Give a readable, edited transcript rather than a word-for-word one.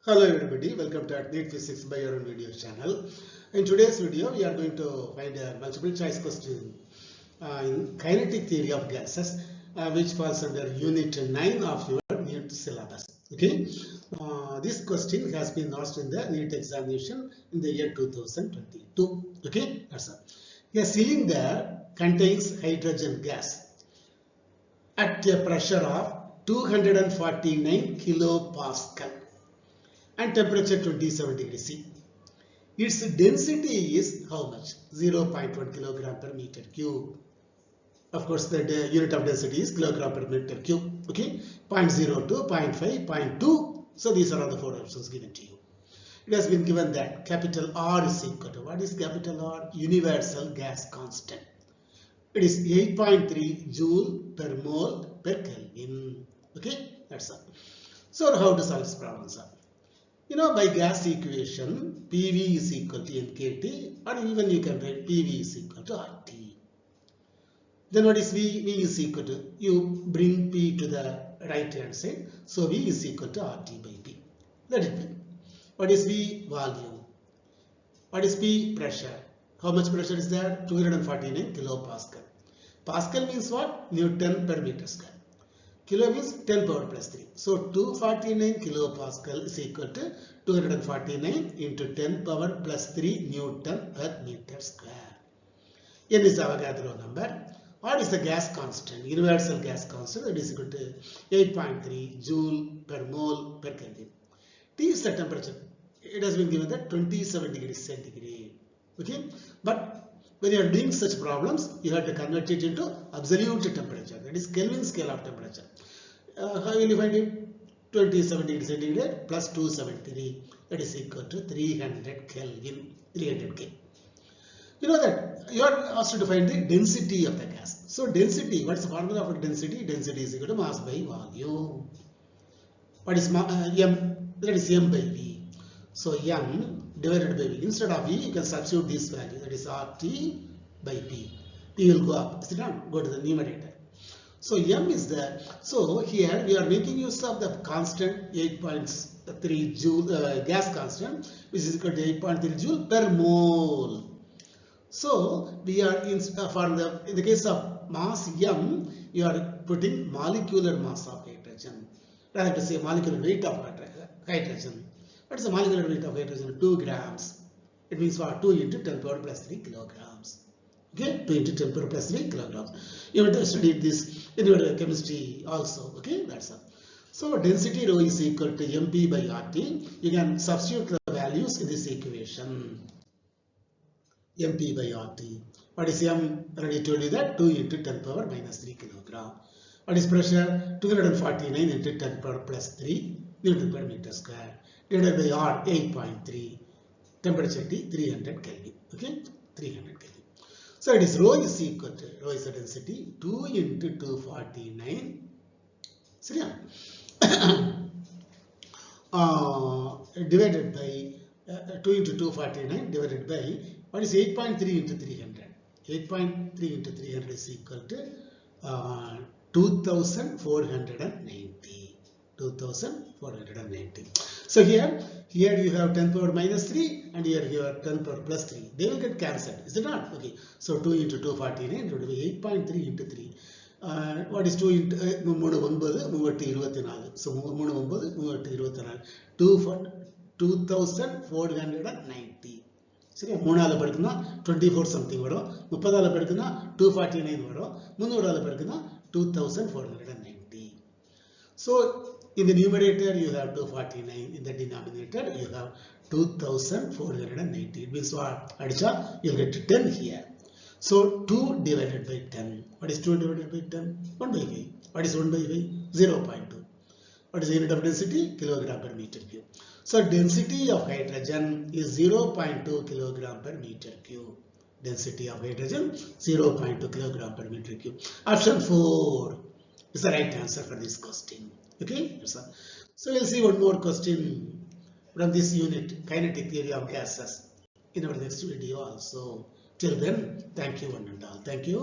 Hello everybody, welcome to Neat Physics by your own video channel. In today's video, we are going to find a multiple choice question in kinetic theory of gases, which falls under unit 9 of your NEET syllabus. Okay, this question has been asked in the NEET examination in the year 2022. Okay, that's all. A cylinder contains hydrogen gas at a pressure of 249 kilopascal and temperature 27 degrees C. Its density is how much? 0.1 kilogram per meter cube. Of course, the unit of density is kilogram per meter cube. Okay, 0.02, 0.5, 0.2. So these are all the four options given to you. It has been given that capital R is equal to, what is capital R? Universal gas constant. It is 8.3 joule per mole per Kelvin. Okay, that's all. So how to solve this problem, sir? You know, by gas equation, PV is equal to NKT, or even you can write PV is equal to RT. Then what is V? V is equal to, you bring P to the right hand side, so V is equal to RT by P. Let it be. What is V? Volume. What is P? Pressure. How much pressure is there? 249 kilopascal. Pascal means what? Newton per meter square. Kilo means 10 power plus 3. So 249 kilopascal is equal to 249 into 10 power plus 3 Newton per meter square. N is the Avogadro number. What is the gas constant? Universal gas constant, that is equal to 8.3 joule per mole per Kelvin. T is the temperature. It has been given that 27 degrees centigrade. Okay, but when you are doing such problems, you have to convert it into absolute temperature. That is Kelvin scale of temperature. How will you find it? 27 degrees centigrade plus 273. That is equal to 300 Kelvin. 300 K. You know that you are asked to find the density of the gas. So density, what is the formula for density? Density is equal to mass by volume. What is M? That is M by V. So M divided by V. Instead of V, you can substitute this value. That is RT by P. P will go up. Is it not? Go to the numerator. So M is there. So here we are making use of the constant 8.3 joule gas constant, which is equal to 8.3 joule per mole. So we are in the case of mass M, you are putting molecular mass of hydrogen. Rather to say molecular weight of hydrogen. What is the molecular weight of hydrogen? 2 grams. It means what? 2 into 10 power plus 3 kilograms. Okay, 2 into 10 power plus 3 kilograms. You have to study this in your chemistry also. Okay, that's all. So density rho is equal to MP by RT. You can substitute the values in this equation. MP by RT. What is M? I already told you that 2 into 10 power minus 3 kilogram. What is pressure? 249 into 10 power plus 3 Newton per meter square. Divided by R 8.3. Temperature T 300 Kelvin. Okay, 300 Kelvin. So it is rho is equal to, rho is the density, 2 into 249. So yeah. Divided by 2 into 249 divided by, what is 8.3 into 300? 8.3 into 300 is equal to 2490. 2490. So here you have 10 power minus 3 and here you have 10 power plus 3. They will get cancelled. Is it not? Okay. So 2 into 249 divided by 8.3 into 3. What is 2 into 3 9? So 2490. சரி 3 பெருக்குனா 24 something வரும் 30 பெருக்குனா 249 வரும் 300 பெருக்குனா 2490. So in the numerator you have 249, in the denominator you have 2490. It means what? Adicha, you will get 10 here. So 2 divided by 10. What is 2 divided by 10? 1 by 5. What is 1 by 5? 0.2. What is the unit of density? Kilogram per meter cube. So density of hydrogen is 0.2 kilogram per meter cube. Density of hydrogen 0.2 kilogram per meter cube. Option 4 is the right answer for this question. Okay, so we'll see one more question from this unit, kinetic theory of gases, in our next video also. Till then, thank you one and all. Thank you.